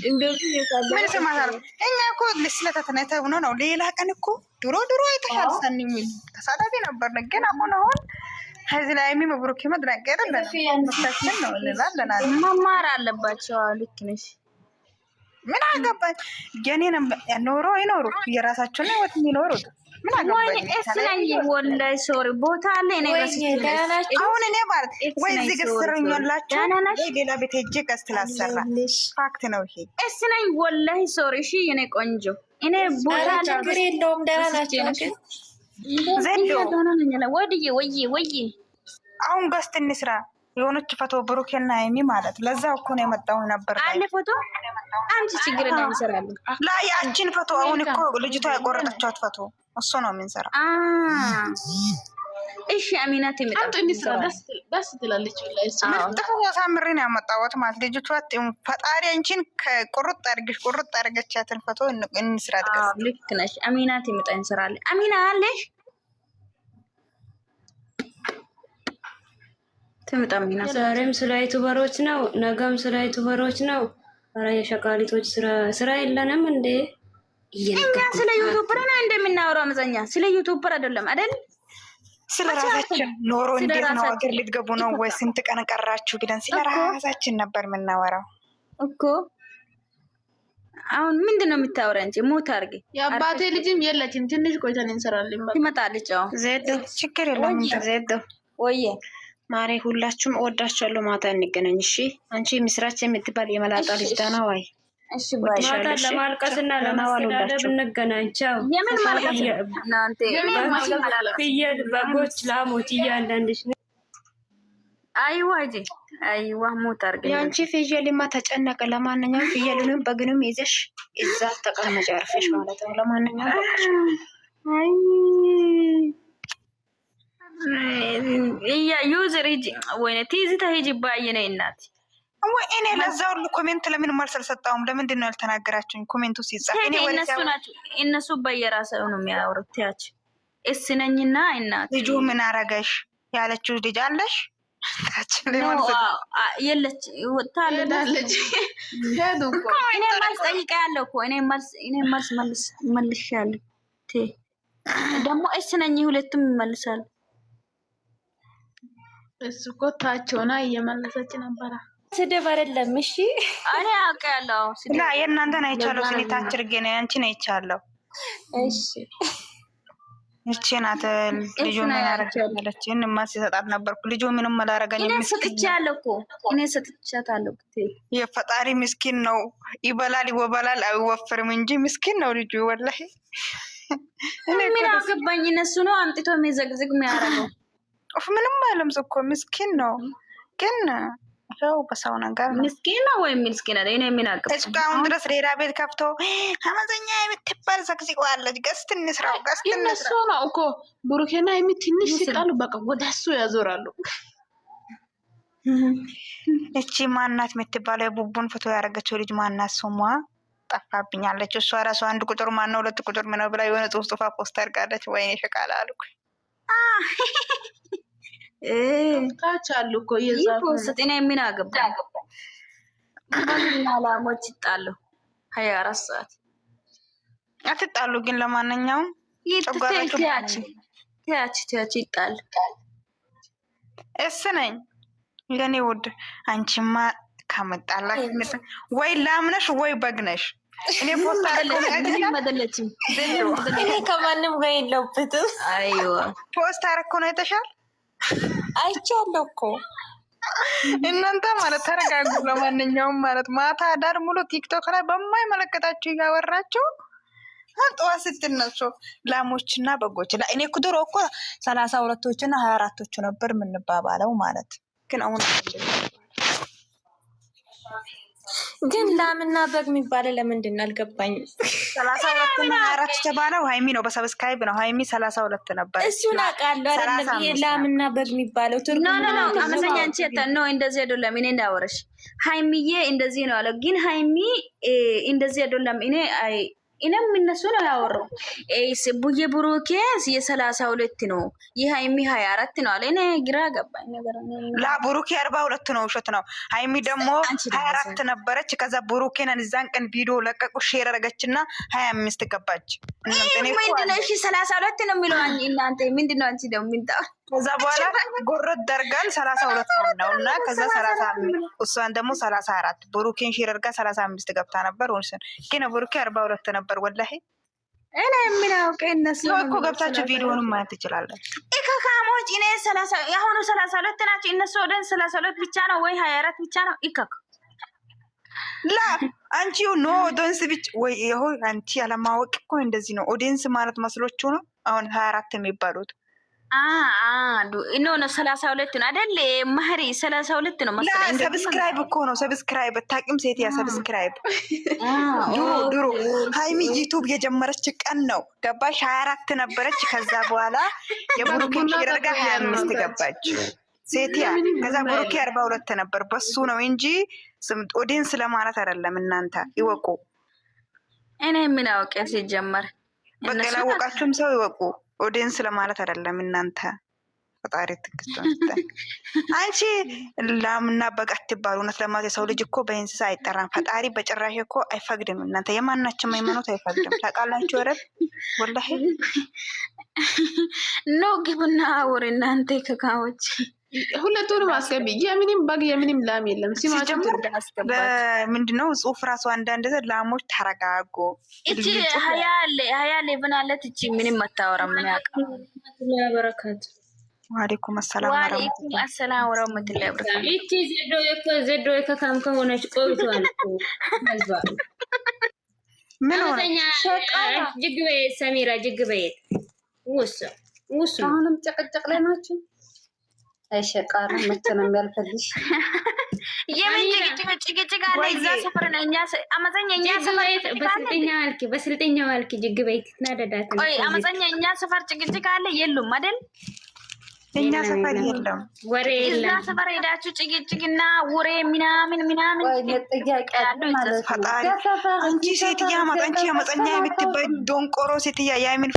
እንደዚህ ምን ሰማታል? እኛ እኮ ስለተተነተው ነው። ሌላ ቀን እኮ ድሮ የተሻለ ሰን የሚል ተሳዳቢ ነበር። ግን አሁን ህዝብ ላይ መብሩክ መድረቅ አይደለም ነው እንላለን። መማር አለባቸው። ልክ ነሽ። ምን አገባኝ? የኔ ኖሮ ይኖሩ የራሳቸውን ህይወት የሚኖሩት ምን አገባኝ? እስናኝ ወላሂ ሶሪ ቦታ አለ እኔ አሁን እኔ ማለት ወይ እዚህ ገስረኛላችሁ ሌላ ቤት ሄጄ ገስት ላሰራ ፋክት ነው ይሄ። እስናኝ ወላሂ ሶሪ። እሺ የኔ ቆንጆ እኔ ቦታ አለ ችግር የለውም። ደህና ናቸው ዘንዶ ወይ አሁን ገስት እንስራ የሆነች ፎቶ ብሩኬና ሀይሚ ማለት ለዛው እኮ ነው የመጣው ነበር አለ ፎቶ አንቺ ችግር ነው እንሰራለን። ላይ ያቺን ፎቶ አሁን እኮ ልጅቷ የቆረጠቻት ፎቶ እሱ ነው የምንሰራ። እሺ አሚናት ደስ ትላለች። ጥሩ ሳምሪ ነው ያመጣሁት ማለት ልጅቷ ፈጣሪ አንቺን ከቁርጥ አድርገቻትን ፎቶ እንስራ። ልክ ነሽ። አሚናት ይመጣ እንሰራለን። አሚና አለሽ ተመጣሚና ዛሬም ስለ ዩቲዩበሮች ነው፣ ነገም ስለ ዩቲዩበሮች ነው። ኧረ የሸቃሊቶች ስራ የለንም እንዴ? እኛ ስለ ዩቲዩበር ነው እንደምናወራው። አመዛኛ ስለ ዩቲዩበር አይደለም አይደል? ስለ ራሳችን ኖሮ እንዴት ነው አገር ልትገቡ ነው ወይ ስንት ቀን ቀራችሁ ብለን ስለ ራሳችን ነበር የምናወራው እኮ። አሁን ምንድነው የምታወራ እንጂ ሞት አድርጌ የአባቴ ልጅም የለችም። ትንሽ ቆይተን እንሰራለን። ትመጣለች። አሁን ዜዶ ችግር የለም። ዜዶ ወይ ማሬ ሁላችሁም እወዳችኋለሁ። ማታ እንገናኝ እሺ። አንቺ ምስራች የምትባል የመላጣ ልጅ ዳና ዋይ እሺ ባይ ማታ ለማልቀስና ለማስደብ እንገናኝ። ቻው። የምን ማልቀስ እናንተ ፍየል፣ በጎች፣ ላሞች እያንዳንድሽ አይዋ ሞት አድርገኝ። ያንቺ ፍየልማ ተጨነቀ። ለማንኛውም ፍየሉንም በግንም ይዘሽ እዛ ተቀመጭ አርፈሽ ማለት ነው። ለማንኛውም አይ ዩዘር ሂጂ ወይኔ ትይዝታ ሂጂ ባየነ እናት ወይ እኔ ለዛው ሁሉ ኮሜንት ለምን መልስ አልሰጣሁም? ለምንድን ነው ያልተናገራችሁኝ? ኮሜንቱ ሲጻፍ እነሱ በየራሳቸው ነው የሚያወሩት። ያች እስነኝና እናት ልጁ ምን አረገሽ ያለችው ልጅ አለሽ የለች ወጣለች። እኔ መልስ ጠይቄያለሁ እኮ እኔ መልስ መልሻለሁ። ደግሞ እስነኝ ሁለቱም ይመልሳሉ። እሱ እኮ ታች ሆና እየመለሰች ነበረ። ስድብ አይደለም እሺ። እኔ አውቃለሁ እና የእናንተን አይቻለሁ። ስኒታች ርጌ ነው ያንቺን አይቻለሁ። እሺ እቺ ናት ልጁ ምን ያረጋለች? እንማ ሲሰጣት ነበርኩ። ልጁ ምንም አላረጋኝም። እኔ ሰጥቻለሁ እኮ እኔ ሰጥቻታለሁ። የፈጣሪ ምስኪን ነው። ይበላል ይወበላል አይወፍርም እንጂ ምስኪን ነው ልጁ ወላሂ። ምን አገባኝ? እነሱ ነው አምጥቶ የሚዘግዝግ የሚያረገው። ምንም አይልም እኮ ምስኪን ነው። ግን ያው በሰው ነገር ምስኪን ነው ወይ ምስኪን አይደል? እኔ ምን አገባኝ? እስካሁን ድረስ ሌላ ቤት ከፍቶ አመዘኛ የምትባል ዘግዝቀዋለች። ገስት እንስራው ገስት እነሱ ነው እኮ ብሩኬና የሚ ትንሽ ሲጣሉ በቃ ወደሱ ያዞራሉ። እቺ ማናት የምትባለው የቡቡን ፎቶ ያረገችው ልጅ ማናት ስሟ? ጠፋብኛለች። እሷ ራሱ አንድ ቁጥር ማነው ሁለት ቁጥር ምነው ብላ የሆነ ጽሁፍ ጽፋ ፖስት አድርጋለች። ወይኔ ሸቃላ አልኩ። ታች አሉ እኮ የዛፉ ፖስት እኔ ምን አገባኝ? ላሞች ይጣሉ 24 ሰዓት አትጣሉ። ግን ለማንኛውም ያቺ ይጣል እስ ነኝ የኔ ውድ። አንቺማ ከመጣላሽ ወይ ላምነሽ ወይ በግነሽ። እኔ ፖስት አይደለችም። እኔ ከማንም ጋር የለውበትም። አይዋ ፖስት አረኮ ነው የተሻለ አይቻለሁ እኮ እናንተ ማለት ተረጋጉ። ለማንኛውም ማለት ማታ ዳር ሙሉ ቲክቶክ ላይ በማይመለከታችሁ እያወራችሁ ጠዋት ስትነሱ ላሞችና በጎች ላይ እኔ ድሮ እኮ 32ቶችና 24ቶቹ ነበር የምንባባለው ማለት ግን አሁን ግን ላምና በግ የሚባለው ለምንድን ነው አልገባኝም። 32 እና 24 ተባለው ሃይሚ ነው በሰብስክራይብ ነው። ሃይሚ 32 ነበር። እሱን አውቃለሁ አይደለም። ላምና በግ የሚባለው ኖ አመሰኛ አንቺ ነው እንደዚህ አይደለም። እኔ እንዳወረሽ ሃይሚዬ እንደዚህ ነው አለ። ግን ሃይሚ እንደዚህ አይደለም። እኔ እኔም እነሱ ነው ያወራው። ቡዬ ብሩኬ የ32 ነው የሃይሚ 24 ነው አለ። እኔ ግራ ገባኝ ነገር ላ ብሩኬ 42 ነው፣ ውሸት ነው። ሃይሚ ደግሞ 24 ነበረች። ከዛ ብሩኬን እዛን ቀን ቪዲዮ ለቀቁ፣ ሼር አረገችና 25 ገባች። ምንድነው? እሺ 32 ነው የሚለው እናንተ ምንድነው? አንቺ ደግሞ ምንጣው ከዛ በኋላ ጎረድ ደርጋል 32 ነው እና ከዛ 35 እሷን ደግሞ 34 ብሩኬን ሼር አርጋ 35 ገብታ ነበር። ወንሰን ግን ብሩኬ 42 ነበር። ወላሂ እኔ ምን አውቄ እነሱ እኮ ገብታችሁ ቪዲዮውን ማየት ትችላላችሁ። ኢካካሞች እኔ 30 ያሁኑ 32 ናቸው። እነሱ ወደ 32 ብቻ ነው ወይ 24 ብቻ ነው? ኢካካ ላ አንቺ ኖ ኦዲየንስ ብቻ ወይ ይሁን አንቺ አለማወቅ እኮ እንደዚህ ነው። ኦዲየንስ ማለት መስሎችሁ ነው አሁን 24 የሚባሉት ነው 32 ነው አይደል? ማህሪ 32 ነው መሰለኝ። ሰብስክራይብ እኮ ነው። ሰብስክራይብ ታቂም ሴት ያ ሰብስክራይብ ድሮ ሃይሚ ዩቲዩብ የጀመረች ቀን ነው ገባሽ? 24 ነበረች። ከዛ በኋላ የብሩኬን ሸርጋ 25 ገባች ሴትያ። ከዛ ብሩኬ 42 ነበር። በሱ ነው እንጂ ኦዲየንስ ለማለት አይደለም። እናንተ ይወቁ። እኔ ምን አውቄ ሲጀመር በቃ ያወቃችሁም ሰው ይወቁ። ኦዲየንስ ለማለት አይደለም። እናንተ ፈጣሪ ትክክል። አንቺ ላምና በግ አትባሉ። እውነት ለማለት የሰው ልጅ እኮ በእንስሳ አይጠራም። ፈጣሪ በጭራሽ እኮ አይፈቅድም። እናንተ የማናችም ሃይማኖት አይፈቅድም። ታውቃላችሁ አይደል? ወላሂ ኖ ግብና አውር እናንተ ከካዎች ሁለቱንም አስገቢ። የምንም በግ የምንም ላም የለም። ሲማጭም ምንድነው ጽሁፍ ራሱ አንዳንድ ላሞች ተረጋጉ። እቺ ሀያ ብናለት እቺ ምንም አታወራም። ምን ያውቃል? በረከት ወአለይኩም ሰላም ወራህመቱላሂ ወበረካቱ። እቺ ዘዶ ከካም ከሆነች ቆይቷል እኮ ህዝባ ምን ሆነ? ጅግቤ ሰሚራ ጅግቤ ውሱ አሁንም ጨቀጨቅ ላይ ናቸው። አይሸቃራ መተንም ያልፈልሽ የምን ጭቅጭቅ አለ? እዛ ሰፈር ነው። እኛ አመፀኛ እኛ ሰፈር በስልጠኛ ማልክ ጅግቤት ናደዳት። ቆይ አመፀኛ እኛ ሰፈር ጭቅጭቅ አለ? የሉም አይደል? እኛ ሰፈር የለም ወሬ የለም። እዛ ሰፈር ሄዳችሁ ጭቅጭቅና ወሬ ምናምን ወይ ጥያቄ ማለት ፈጣሪ አንቺ ሴትያ ማጣንቺ አመፀኛ የምትባይ ዶንቆሮ ሴትያ ያምን